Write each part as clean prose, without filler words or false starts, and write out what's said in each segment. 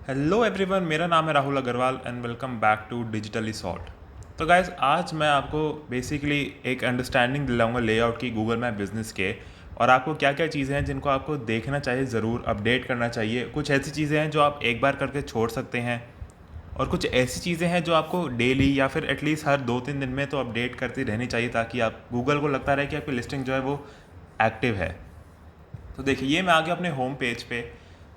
Hello everyone, मेरा नाम है Rahul Agarwal and welcome back to digitally salt. तो गाइज आज मैं आपको बेसिकली एक अंडरस्टैंडिंग दिलाऊंगा लेआउट की गूगल मैप बिज़नेस के, और आपको क्या क्या चीज़ें हैं जिनको आपको देखना चाहिए, ज़रूर अपडेट करना चाहिए। कुछ ऐसी चीज़ें हैं जो आप एक बार करके छोड़ सकते हैं, और कुछ ऐसी चीज़ें हैं जो आपको डेली या फिर एटलीस्ट हर 2-3 दिन में तो अपडेट करती रहनी चाहिए, ताकि आप गूगल को लगता रहे कि आपकी लिस्टिंग जो है वो एक्टिव है। तो देखिए, ये मैं आ गया अपने होम पेज पे,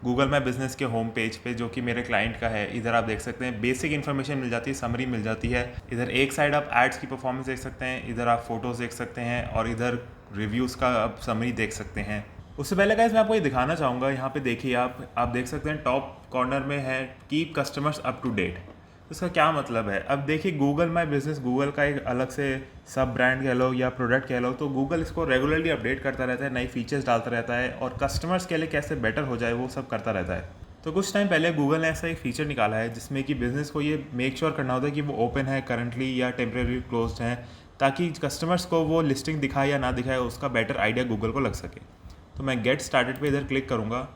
गूगल मैप बिज़नेस के होम पेज पे, जो कि मेरे क्लाइंट का है। इधर आप देख सकते हैं बेसिक इन्फॉर्मेशन मिल जाती है, समरी मिल जाती है। इधर एक साइड आप एड्स की परफॉर्मेंस देख सकते हैं, इधर आप फोटोज़ देख सकते हैं, और इधर रिव्यूज़ का आप समरी देख सकते हैं। उससे पहले गाइस मैं आपको ये दिखाना चाहूँगा, यहाँ पे देखिए आप देख सकते हैं टॉप कॉर्नर में है keep customers up to date. इसका क्या मतलब है? अब देखिए, गूगल माई बिज़नेस गूगल का एक अलग से सब ब्रांड कह लो या प्रोडक्ट कह लो, तो गूगल इसको रेगुलरली अपडेट करता रहता है, नई फीचर्स डालता रहता है, और कस्टमर्स के लिए कैसे बेटर हो जाए वो सब करता रहता है। तो कुछ टाइम पहले गूगल ने ऐसा एक फीचर निकाला है जिसमें कि बिज़नेस को ये मेक श्योर करना होता है कि वो ओपन है करंटली या टेम्प्रेरी क्लोज्ड है, ताकि कस्टमर्स को वो लिस्टिंग दिखाए या ना दिखाए उसका बेटर आइडिया गूगल को लग सके। तो मैं गेट स्टार्टेड पे इधर क्लिक करूँगा,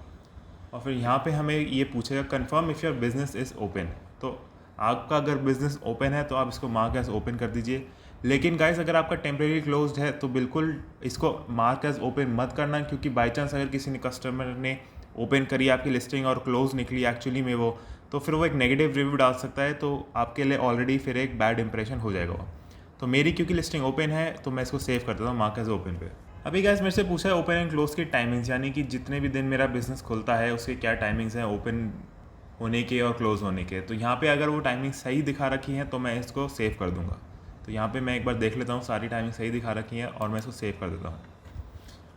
और फिर यहाँ पे हमें ये पूछेगा confirm if your business is open. तो आपका अगर बिज़नेस ओपन है तो आप इसको मार्क एज ओपन कर दीजिए। लेकिन गाइस, अगर आपका टेम्प्रेरी क्लोज्ड है तो बिल्कुल इसको मार्क एज ओपन मत करना, क्योंकि बाई चांस अगर किसी ने कस्टमर ने ओपन करी आपकी लिस्टिंग और क्लोज निकली एक्चुअली में वो, तो फिर वो एक नेगेटिव रिव्यू डाल सकता है, तो आपके लिए ऑलरेडी फिर एक बैड इंप्रेशन हो जाएगा वो। तो मेरी क्योंकि लिस्टिंग ओपन है तो मैं इसको सेव कर देता हूँ मार्क एज ओपन पे। अभी गाइस मेरे से पूछा है ओपन एंड क्लोज की टाइमिंग्स, यानी कि जितने भी दिन मेरा बिज़नेस खुलता है उसके क्या टाइमिंग्स हैं ओपन होने के और क्लोज़ होने के। तो यहाँ पे अगर वो टाइमिंग सही दिखा रखी है तो मैं इसको सेव कर दूँगा। तो यहाँ पे मैं एक बार देख लेता हूँ सारी टाइमिंग सही दिखा रखी है, और मैं इसको सेव कर देता हूँ।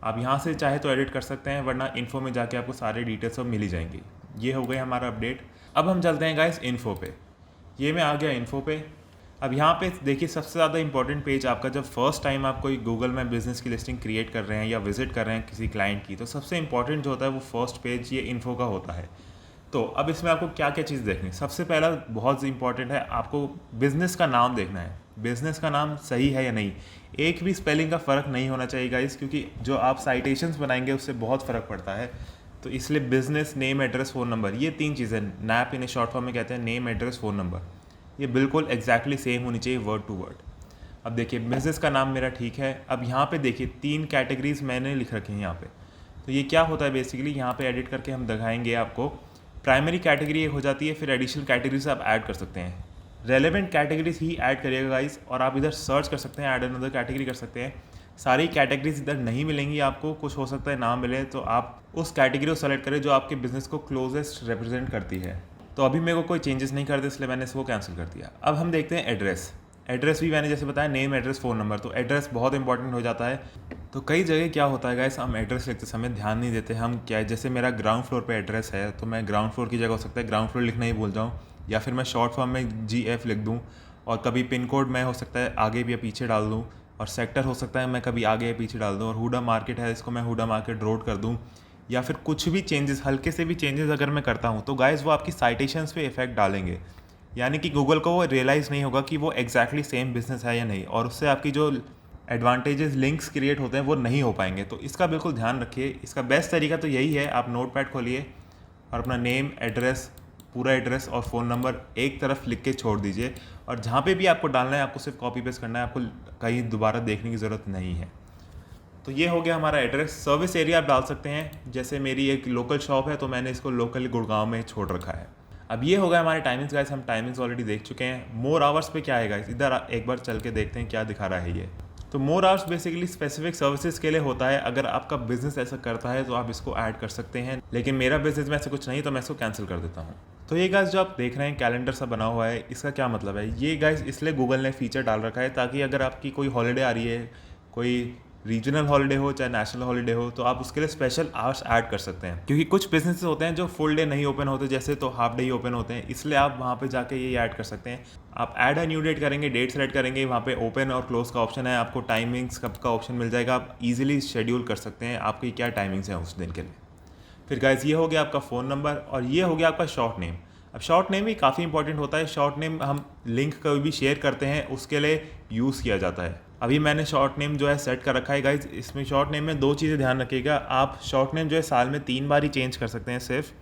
आप यहाँ से चाहे तो एडिट कर सकते हैं, वरना इन्फो में जाके आपको सारे डिटेल्स सब मिल ही जाएंगी। ये हो गया हमारा अपडेट। अब हम चलते हैं गाइस इन्फो पे। ये मैं आ गया इन्फो पे। अब यहाँ पे देखिए, सबसे ज़्यादा इंपॉर्टेंट पेज आपका, जब फर्स्ट टाइम आप कोई गूगल मैप बिज़नेस की लिस्टिंग क्रिएट कर रहे हैं या विजिट कर रहे हैं किसी क्लाइंट की, तो सबसे इंपॉर्टेंट जो होता है वो फर्स्ट पेज ये इन्फो का होता है। तो अब इसमें आपको क्या क्या चीज़ देखनी है? सबसे पहला बहुत इंपॉर्टेंट है, आपको बिज़नेस का नाम देखना है। बिज़नेस का नाम सही है या नहीं, एक भी स्पेलिंग का फ़र्क नहीं होना चाहिए गाइस, क्योंकि जो आप साइटेशंस बनाएंगे उससे बहुत फ़र्क पड़ता है। तो इसलिए business name, address, phone number, ये 3 चीज़ें नैप इन्हें शॉर्ट फॉर्म में कहते हैं, नेम, एड्रेस, फ़ोन नंबर, ये बिल्कुल एग्जैक्टली सेम होनी चाहिए, वर्ड टू वर्ड। अब देखिए, बिज़नेस का नाम मेरा ठीक है। अब यहाँ पे देखिए 3 कैटेगरीज मैंने लिख रखी हैं यहाँ पे। तो ये क्या होता है बेसिकली, यहाँ पे एडिट करके हम दिखाएंगे आपको। प्राइमरी कैटेगरी एक हो जाती है, फिर एडिशनल कैटेगरीज आप ऐड कर सकते हैं। रेलेवेंट कैटेगरीज ही ऐड करिएगा गाइस, और आप इधर सर्च कर सकते हैं, ऐड अनदर कैटेगरी कर सकते हैं। सारी कैटेगरीज इधर नहीं मिलेंगी आपको, कुछ हो सकता है ना मिले, तो आप उस कैटेगरी को सेलेक्ट करें जो आपके बिज़नेस को क्लोजेस्ट रिप्रेजेंट करती है। तो अभी मेरे को कोई चेंजेस नहीं करते, इसलिए मैंने इसको कैंसिल कर दिया। अब हम देखते हैं एड्रेस। एड्रेस भी मैंने जैसे बताया, नेम, एड्रेस, फ़ोन नंबर, तो एड्रेस बहुत इंपॉर्टेंट हो जाता है। तो कई जगह क्या होता है गाइस, हम एड्रेस लिखते समय ध्यान नहीं देते। हम क्या, जैसे मेरा ग्राउंड फ्लोर पे एड्रेस है तो मैं ग्राउंड फ्लोर की जगह हो सकता है ग्राउंड फ्लोर लिखना ही भूल जाऊँ, या फिर मैं शॉर्ट फॉर्म में GF लिख दूँ, और कभी पिन कोड मैं हो सकता है आगे या पीछे डाल दूँ, और सेक्टर हो सकता है मैं कभी आगे या पीछे डाल दूँ, और हुडा मार्केट है इसको मैं हुडा मार्केट रोड कर दूँ, या फिर कुछ भी चेंजेस, हल्के से भी चेंजेस अगर मैं करता हूँ तो गाइस वो आपकी साइटेशंस पे इफेक्ट डालेंगे। यानी कि गूगल को वो रियलाइज़ नहीं होगा कि वो एग्जैक्टली सेम बिजनेस है या नहीं, और उससे आपकी जो एडवांटेजेस लिंक्स क्रिएट होते हैं वो नहीं हो पाएंगे। तो इसका बिल्कुल ध्यान रखिए। इसका बेस्ट तरीका तो यही है, आप नोटपैड खोलिए और अपना नेम, एड्रेस, पूरा एड्रेस और फ़ोन नंबर एक तरफ लिख के छोड़ दीजिए, और जहाँ पे भी आपको डालना है आपको सिर्फ कॉपी पेस्ट करना है, आपको कहीं दोबारा देखने की ज़रूरत नहीं है। तो ये हो गया हमारा एड्रेस। सर्विस एरिया आप डाल सकते हैं, जैसे मेरी एक लोकल शॉप है तो मैंने इसको लोकल गुड़गांव में छोड़ रखा है। अब ये हो गया हमारे टाइमिंग्स गाइस, हम टाइमिंग्स ऑलरेडी देख चुके हैं। मोर आवर्स पे क्या है गाइस, इधर एक बार चल के देखते हैं क्या दिखा रहा है ये। तो मोर आवर्स बेसिकली स्पेसिफिक सर्विसेज के लिए होता है। अगर आपका बिजनेस ऐसा करता है तो आप इसको ऐड कर सकते हैं, लेकिन मेरा बिजनेस में ऐसा कुछ नहीं, तो मैं इसको कैंसिल कर देता हूँ। तो ये गाइस जो आप देख रहे हैं कैलेंडर सा बना हुआ है, इसका क्या मतलब है? ये गाइस इसलिए गूगल ने फीचर डाल रखा है ताकि अगर आपकी कोई हॉलीडे आ रही है, कोई रीजनल हॉलीडे हो चाहे नेशनल हॉलीडे हो, तो आप उसके लिए स्पेशल आवर्स ऐड कर सकते हैं। क्योंकि कुछ बिजनेसेस होते हैं जो फुल डे नहीं ओपन होते, जैसे तो हाफ डे ही ओपन होते हैं, इसलिए आप वहाँ पे जाके ये ऐड कर सकते हैं। आप ऐड अ न्यू डेट करेंगे, डेट सेलेक्ट करेंगे, वहाँ पे ओपन और क्लोज का ऑप्शन है, आपको टाइमिंग्स कब का ऑप्शन मिल जाएगा, आप इजीली शेड्यूल कर सकते हैं आपकी क्या टाइमिंग्स हैं उस दिन के लिए। फिर गाइस ये हो गया आपका फ़ोन नंबर, और ये हो गया आपका शॉर्ट नेम। अब शॉर्ट नेम भी काफ़ी इंपॉर्टेंट होता है। शॉर्ट नेम हम लिंक कभी भी शेयर करते हैं उसके लिए यूज़ किया जाता है। अभी मैंने शॉर्ट नेम जो है सेट कर रखा है गाइज। इसमें शॉर्ट नेम में 2 चीज़ें ध्यान रखिएगा। आप शॉर्ट नेम जो है साल में 3 बार ही चेंज कर सकते हैं सिर्फ।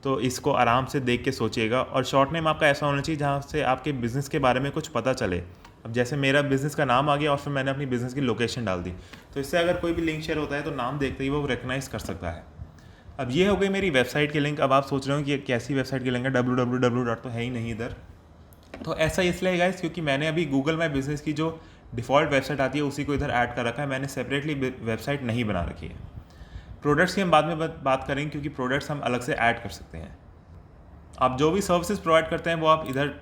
तो इसको आराम से देख के सोचिएगा। और शॉर्ट नेम आपका ऐसा होना चाहिए जहाँ से आपके बिज़नेस के बारे में कुछ पता चले। अब जैसे मेरा बिज़नेस का नाम आ गया और फिर मैंने अपनी बिज़नेस की लोकेशन डाल दी, तो इससे अगर कोई भी लिंक शेयर होता है तो नाम देखते ही वो रिकग्नाइज़ कर सकता है। अब ये हो गई मेरी वेबसाइट की लिंक। अब आप सोच रहे हो कि कैसी वेबसाइट की लिंक है, www. तो है ही नहीं इधर। तो ऐसा इसलिए गाइस क्योंकि मैंने अभी गूगल माई बिज़नेस की जो डिफ़ॉल्ट वेबसाइट आती है उसी को इधर ऐड कर रखा है, मैंने सेपरेटली वेबसाइट नहीं बना रखी है। प्रोडक्ट्स की हम बाद में बात करेंगे क्योंकि प्रोडक्ट्स हम अलग से ऐड कर सकते हैं। आप जो भी सर्विसेज प्रोवाइड करते हैं वो आप इधर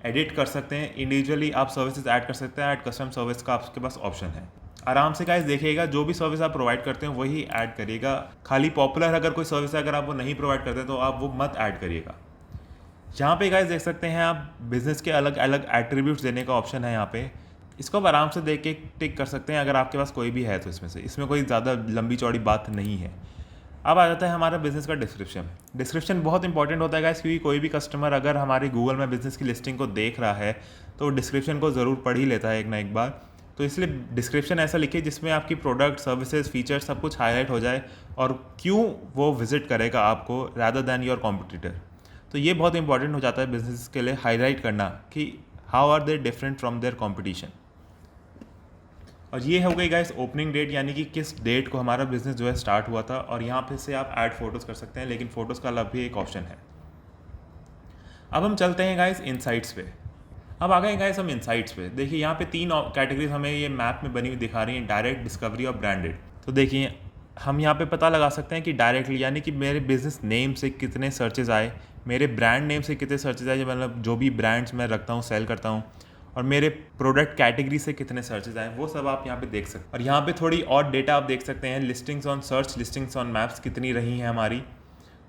एडिट कर सकते हैं, इंडिविजुअली आप सर्विसेज ऐड कर सकते हैं। ऐड कस्टम सर्विस का आपके पास ऑप्शन है। आराम से गाइस देखिएगा, जो भी सर्विस आप प्रोवाइड करते हैं वही ऐड करिएगा। खाली पॉपुलर अगर कोई सर्विस है अगर आप वो नहीं प्रोवाइड करते तो आप वो मत ऐड करिएगा। यहाँ पे गाइस देख सकते हैं आप बिज़नेस के अलग अलग एट्रीब्यूट्स देने का ऑप्शन है यहाँ पे। इसको आप आराम से देख के टिक कर सकते हैं अगर आपके पास कोई भी है तो इसमें कोई ज़्यादा लंबी चौड़ी बात नहीं है। अब आ जाता है हमारा बिज़नेस का डिस्क्रिप्शन। डिस्क्रिप्शन बहुत इंपॉर्टेंट होता है गाइस, क्योंकि कोई भी कस्टमर अगर हमारी गूगल में बिज़नेस की लिस्टिंग को देख रहा है तो डिस्क्रिप्शन को ज़रूर पढ़ ही लेता है एक ना एक बार। तो इसलिए डिस्क्रिप्शन ऐसा लिखिए जिसमें आपकी प्रोडक्ट, सर्विसेज, फीचर्स सब कुछ हाईलाइट हो जाए और क्यों वो विजिट करेगा आपको रैदर दैन योर कॉम्पिटिटर। तो ये बहुत इंपॉर्टेंट हो जाता है बिजनेस के लिए हाईलाइट करना कि how are they different from their competition. और ये हो गई गाइस ओपनिंग डेट, यानी कि किस डेट को हमारा बिजनेस जो है स्टार्ट हुआ था। और यहाँ पे से आप ऐड फोटोज़ कर सकते हैं, लेकिन फ़ोटोज़ का अलग भी एक ऑप्शन है। अब हम चलते हैं गाइस इनसाइट्स पे। अब आ गए गाइस हम इनसाइट्स पे। देखिए यहाँ पे 3 कैटेगरीज हमें ये मैप में बनी हुई दिखा रही हैं, डायरेक्ट, डिस्कवरी और ब्रांडेड। तो देखिए हम यहाँ पे पता लगा सकते हैं कि डायरेक्टली यानी कि मेरे बिज़नेस नेम से कितने सर्चेज आए, मेरे ब्रांड नेम से कितने सर्चेज आए, मतलब जो भी ब्रांड्स मैं रखता हूँ, सेल करता हूँ, और मेरे प्रोडक्ट कैटेगरी से कितने सर्चेज आए, वो सब आप यहाँ पे देख सकते हैं। और यहाँ पे थोड़ी और डेटा आप देख सकते हैं, listings on search, listings on maps कितनी रही हैं हमारी।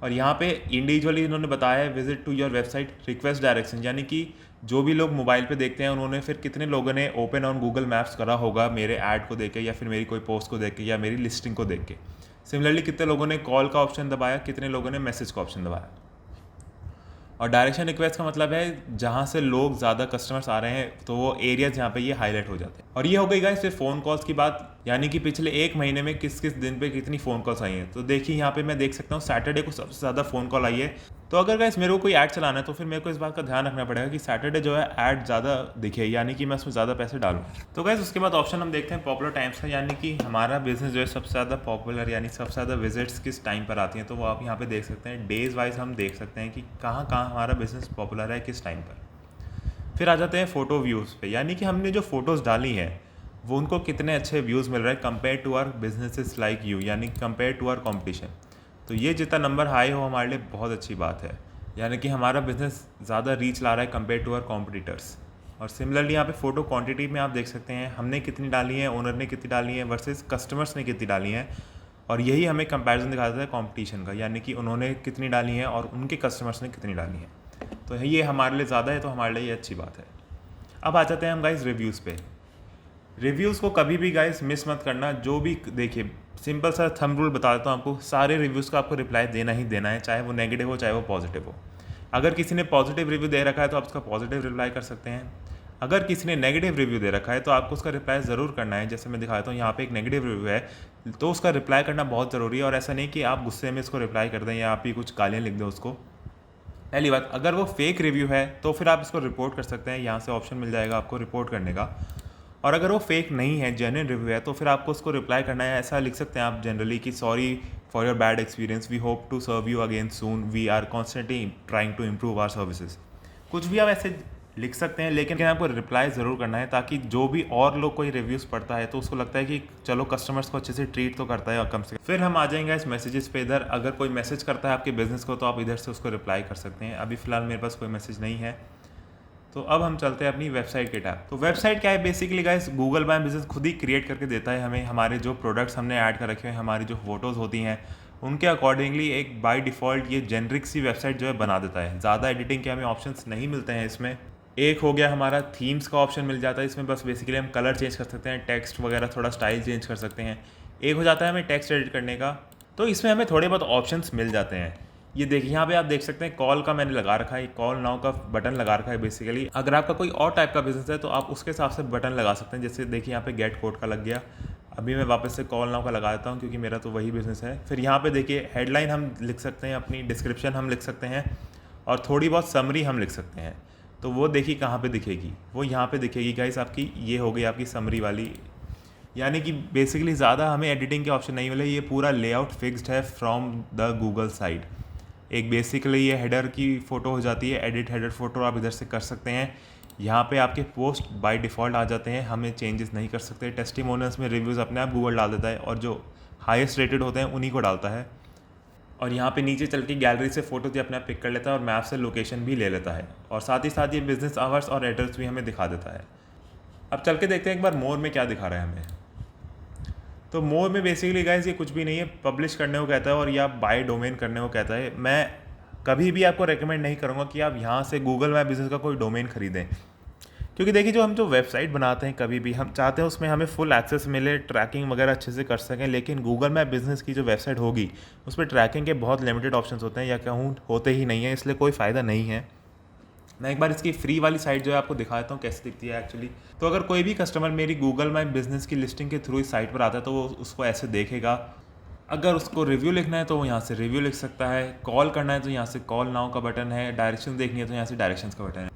और यहाँ पे इंडिविजुअली इन्होंने बताया है visit to your website, request direction, यानी कि जो भी लोग मोबाइल पे देखते हैं उन्होंने फिर कितने लोगों ने ओपन ऑन गूगल मैप्स करा होगा मेरे ऐड को देख के, या फिर मेरी कोई पोस्ट को देख के, या मेरी लिस्टिंग को देख के। सिमिलरली कितने लोगों ने कॉल का ऑप्शन दबाया, कितने लोगों ने मैसेज का ऑप्शन दबाया। और डायरेक्शन रिक्वेस्ट का मतलब है जहाँ से लोग ज़्यादा कस्टमर्स आ रहे हैं तो वो एरियाज जहाँ पे ये हाईलाइट हो जाते हैं। और ये हो गई गाइस फिर फ़ोन कॉल्स की बात, यानी कि पिछले 1 महीने में किस किस दिन पे कितनी फ़ोन कॉल्स आई हैं। तो देखिए यहाँ पे मैं देख सकता हूँ सैटरडे को सबसे ज़्यादा फ़ोन कॉल आई है। तो अगर गाइस मेरे को कोई ऐड चलाना है तो फिर मेरे को इस बात का ध्यान रखना पड़ेगा कि सैटरडे जो है ऐड ज़्यादा दिखे, यानी कि मैं उसमें ज़्यादा पैसे डालूँ। तो गाइस उसके बाद ऑप्शन हम देखते हैं पॉपुलर टाइम्स का, यानी कि हमारा बिजनेस जो है सबसे ज़्यादा पॉपुलर यानी सबसे ज़्यादा विजिट्स किस टाइम पर आती हैं। तो वो आप यहाँ पे देख सकते हैं, डेज़ वाइज हम देख सकते हैं कि कहाँ कहाँ हमारा बिजनेस पॉपुलर है, किस टाइम पर। फिर आ जाते हैं फ़ोटो व्यूज़ पे, यानी कि हमने जो फ़ोटोज़ डाली हैं वो उनको कितने अच्छे व्यूज़ मिल रहे हैं compare to our businesses like you, यानी कंपेयर टू आवर कॉम्पिटिशन। तो ये जितना नंबर हाई हो हमारे लिए बहुत अच्छी बात है, यानी कि हमारा बिजनेस ज़्यादा रीच ला रहा है कंपेयर टू आवर कॉम्पिटिटर्स। और सिमिलरली यहाँ पे फ़ोटो क्वांटिटी में आप देख सकते हैं हमने कितनी डाली है, ओनर ने कितनी डाली है वर्सेस कस्टमर्स ने कितनी डाली हैं। और यही हमें कंपैरिजन दिखाता है कंपटीशन का, यानी कि उन्होंने कितनी डाली है और उनके कस्टमर्स ने कितनी डाली है। तो ये हमारे लिए ज़्यादा है, तो हमारे लिए ये अच्छी बात है। अब आ जाते हैं हम गाइस रिव्यूज़ पे। रिव्यूज़ को कभी भी गाइस मिस मत करना। जो भी देखिए सिंपल सा थंब रूल बता देता हूँ आपको, सारे रिव्यूज़ का आपको रिप्लाई देना ही देना है, चाहे वो नेगेटिव हो चाहे वो पॉजिटिव हो। अगर किसी ने पॉजिटिव रिव्यू दे रखा है तो आप उसका पॉजिटिव रिप्लाई कर सकते हैं। अगर किसी ने नेगेटिव रिव्यू दे रखा है तो आपको उसका रिप्लाई ज़रूर करना है। जैसे मैं दिखाता हूँ यहाँ पे एक नेगेटिव रिव्यू है तो उसका रिप्लाई करना बहुत ज़रूरी है। और ऐसा नहीं कि आप गुस्से में इसको रिप्लाई कर दें या आप ही कुछ गालियाँ लिख दें उसको। पहली बात, अगर वो फेक रिव्यू है तो फिर आप इसको रिपोर्ट कर सकते हैं, यहाँ से ऑप्शन मिल जाएगा आपको रिपोर्ट करने का। और अगर वो फेक नहीं है, जेन्युइन रिव्यू है, तो फिर आपको उसको रिप्लाई करना है। ऐसा लिख सकते हैं आप जनरली कि sorry for your bad experience, we hope to serve you again soon, we are constantly trying to improve our services. कुछ भी आप ऐसे लिख सकते हैं, लेकिन आपको रिप्लाई ज़रूर करना है ताकि जो भी और लोग कोई रिव्यूज़ पढ़ता है तो उसको लगता है कि चलो कस्टमर्स को अच्छे से ट्रीट तो करता है और कम से कम। फिर हम आ जाएंगे इस मैसेजेस पे। इधर अगर कोई मैसेज करता है आपके बिजनेस को तो आप इधर से उसको रिप्लाई कर सकते हैं। अभी फ़िलहाल मेरे पास कोई मैसेज नहीं है। तो अब हम चलते हैं अपनी वेबसाइट के टैब। तो वेबसाइट क्या है basically guys, Google my business खुद ही क्रिएट करके देता है हमें। हमारे जो प्रोडक्ट्स हमने ऐड कर रखे हैं, हमारी जो फोटोज़ होती हैं उनके अकॉर्डिंगली एक बाय डिफ़ॉल्ट ये जेनरिक सी वेबसाइट जो है बना देता है। ज़्यादा एडिटिंग के हमें ऑप्शंस नहीं मिलते हैं इसमें। एक हो गया हमारा थीम्स का ऑप्शन मिल जाता है इसमें, बस बेसिकली हम कलर चेंज कर सकते हैं, टेक्स्ट वगैरह थोड़ा स्टाइल चेंज कर सकते हैं। एक हो जाता है हमें टेक्स्ट एडिट करने का, तो इसमें हमें थोड़े बहुत ऑप्शंस मिल जाते हैं। ये देखिए यहाँ पे आप देख सकते हैं कॉल का मैंने लगा रखा है, कॉल नाउ का बटन लगा रखा है बेसिकली। अगर आपका कोई और टाइप का बिजनेस है तो आप उसके हिसाब से बटन लगा सकते हैं। जैसे देखिए यहाँ पे गेट कोड का लग गया, अभी मैं वापस से कॉल नाउ का लगा देता हूँ क्योंकि मेरा तो वही बिज़नेस है। फिर यहाँ पे देखिए हेडलाइन हम लिख सकते हैं, अपनी डिस्क्रिप्शन हम लिख सकते हैं और थोड़ी बहुत समरी हम लिख सकते हैं। तो वो देखिए कहाँ पे दिखेगी, वो यहाँ पे दिखेगी गाइस आपकी। ये हो गई आपकी समरी वाली, यानी कि बेसिकली ज़्यादा हमें एडिटिंग के ऑप्शन नहीं मिले, ये पूरा लेआउट फिक्स्ड है फ्रॉम द गूगल साइड। एक बेसिकली ये हेडर की फ़ोटो हो जाती है, एडिट हेडर फ़ोटो आप इधर से कर सकते हैं। यहाँ पे आपके पोस्ट बाय डिफ़ॉल्ट आ जाते हैं, हमें चेंजेस नहीं कर सकते। टेस्टिमोनियल्स में रिव्यूज़ अपने आप गूगल डाल देता है और जो हाईएस्ट रेटेड होते हैं उन्हीं को डालता है। और यहाँ पे नीचे चल के गैलरी से फ़ोटो भी अपने आप पिक कर लेता है और मैप से लोकेशन भी ले लेता है, और साथ ही साथ ये बिज़नेस आवर्स और एड्रेस भी हमें दिखा देता है। अब चल के देखते हैं एक बार मोर में क्या दिखा रहा है हमें। तो मोर में बेसिकली गाइस ये कुछ भी नहीं है, पब्लिश करने को कहता है और या बाय डोमेन करने को कहता है। मैं कभी भी आपको रेकमेंड नहीं करूँगा कि आप यहाँ से गूगल माय बिज़नेस का कोई डोमेन खरीदें, क्योंकि देखिए जो वेबसाइट बनाते हैं कभी भी हम चाहते हैं उसमें हमें फुल एक्सेस मिले, ट्रैकिंग वगैरह अच्छे से कर सकें। लेकिन गूगल माय बिज़नेस की जो वेबसाइट होगी उस पर ट्रैकिंग के बहुत लिमिटेड ऑप्शंस होते हैं, या कहूँ होते ही नहीं है, इसलिए कोई फ़ायदा नहीं है। मैं एक बार इसकी फ्री वाली साइट जो है आपको दिखा देता हूँ कैसे दिखती है एक्चुअली। तो अगर कोई भी कस्टमर मेरी गूगल माय बिज़नेस की लिस्टिंग के थ्रू इस साइट पर आता है तो वो उसको ऐसे देखेगा। अगर उसको रिव्यू लिखना है तो वो यहाँ से रिव्यू लिख सकता है, कॉल करना है तो यहाँ से कॉल नाउ का बटन है, डायरेक्शन देखनी है तो यहाँ से डायरेक्शंस का बटन है।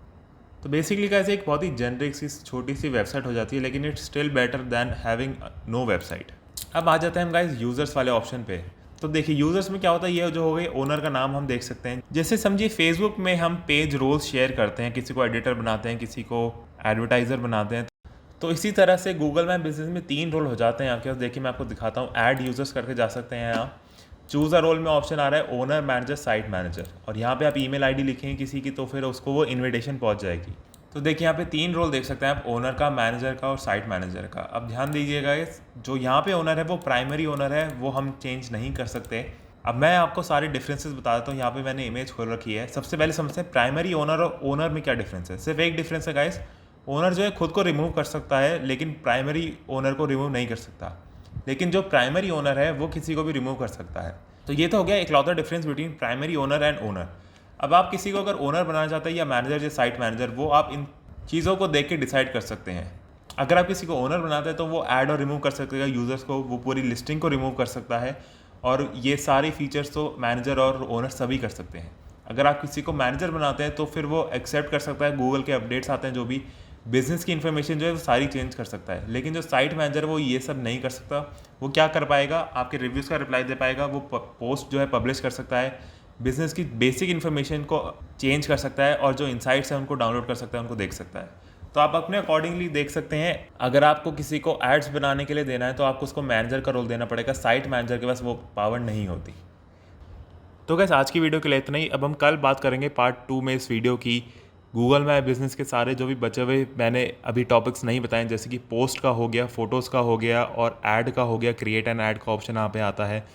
तो बेसिकली कैसे एक बहुत ही जेनरिक सी छोटी सी वेबसाइट हो जाती है, लेकिन it's still better than having no website. अब आ जाते हैं हम गाइस यूज़र्स वाले ऑप्शन पे। तो देखिए यूज़र्स में क्या होता है, ये जो हो गई ओनर का नाम हम देख सकते हैं। जैसे समझिए फेसबुक में हम पेज रोल्स शेयर करते हैं, किसी को एडिटर बनाते हैं, किसी को एडवर्टाइज़र बनाते हैं। तो इसी तरह से गूगल माय बिज़नेस में 3 रोल हो जाते हैं आपके पास। देखिए मैं आपको दिखाता हूँ, ऐड यूज़र्स करके जा सकते हैं यहाँ। चूज़ अ रोल में ऑप्शन आ रहा है ओनर, मैनेजर, साइट मैनेजर, और यहाँ पे आप ईमेल आईडी लिखेंगे किसी की तो फिर उसको वो इन्विटेशन पहुँच जाएगी। तो देखिए यहाँ पे 3 रोल देख सकते हैं आप, ओनर का, मैनेजर का और साइट मैनेजर का। अब ध्यान दीजिएगा जो यहाँ पे ओनर है वो प्राइमरी ओनर है, वो हम चेंज नहीं कर सकते। अब मैं आपको सारे डिफरेंसेस बता देता हूँ। यहाँ पे मैंने इमेज खोल रखी है। सबसे पहले समझते हैं प्राइमरी ओनर और ओनर में क्या डिफरेंस है। सिर्फ एक डिफरेंस है गाइस, ओनर जो है खुद को रिमूव कर सकता है लेकिन प्राइमरी ओनर को रिमूव नहीं कर सकता। लेकिन जो प्राइमरी ओनर है वो किसी को भी रिमूव कर सकता है। तो ये तो हो गया इकलौता difference between primary owner and owner. अब आप किसी को अगर ओनर बनाना चाहते हैं या मैनेजर या साइट मैनेजर, वो आप इन चीज़ों को देख के डिसाइड कर सकते हैं। अगर आप किसी को ओनर बनाते हैं तो वो ऐड और रिमूव कर सकते हैं यूज़र्स को, वो पूरी लिस्टिंग को रिमूव कर सकता है, और ये सारी फीचर्स तो मैनेजर और ओनर सभी कर सकते हैं। अगर आप किसी को मैनेजर बनाते हैं तो फिर वो एक्सेप्ट कर सकता है गूगल के अपडेट्स आते हैं, जो भी बिज़नेस की इन्फॉर्मेशन जो है वो सारी चेंज कर सकता है। लेकिन जो साइट मैनेजर है वो ये सब नहीं कर सकता। वो क्या कर पाएगा, आपके रिव्यूज़ का रिप्लाई दे पाएगा, वो पोस्ट जो है पब्लिश कर सकता है, बिज़नेस की बेसिक इन्फॉर्मेशन को चेंज कर सकता है, और जो इनसाइट्स हैं उनको डाउनलोड कर सकता है, उनको देख सकता है। तो आप अपने अकॉर्डिंगली देख सकते हैं। अगर आपको किसी को एड्स बनाने के लिए देना है तो आपको उसको मैनेजर का रोल देना पड़ेगा, साइट मैनेजर के पास वो पावर नहीं होती। तो गैस आज की वीडियो के लिए इतना ही। अब हम कल बात करेंगे पार्ट 2 में इस वीडियो की गूगल माय बिज़नेस के सारे जो भी बचे हुए मैंने अभी टॉपिक्स नहीं बताए, जैसे कि पोस्ट का हो गया, फ़ोटोज़ का हो गया और ऐड का हो गया, क्रिएट एन ऐड का ऑप्शन यहाँ पे आता है,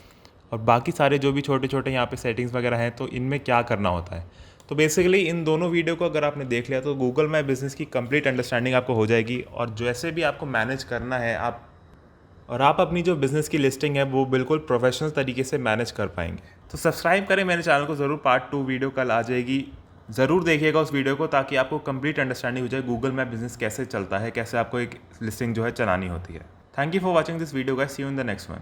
और बाकी सारे जो भी छोटे छोटे यहाँ पे सेटिंग्स वगैरह हैं तो इनमें क्या करना होता है। तो बेसिकली इन दोनों वीडियो को अगर आपने देख लिया तो गूगल माय बिज़नेस की कंप्लीट अंडरस्टैंडिंग आपको हो जाएगी, और जैसे भी आपको मैनेज करना है आप अपनी जो बिज़नेस की लिस्टिंग है वो बिल्कुल प्रोफेशनल तरीके से मैनेज कर पाएंगे। तो सब्सक्राइब करें मेरे चैनल को ज़रूर। पार्ट 2 वीडियो कल आ जाएगी, ज़रूर देखिएगा उस वीडियो को, ताकि आपको कंप्लीट अंडरस्टैंडिंग हो जाए गूगल माय बिज़नेस कैसे चलता है, कैसे आपको एक लिस्टिंग जो है चलानी होती है। Thank you for watching this video guys, see you in the next one.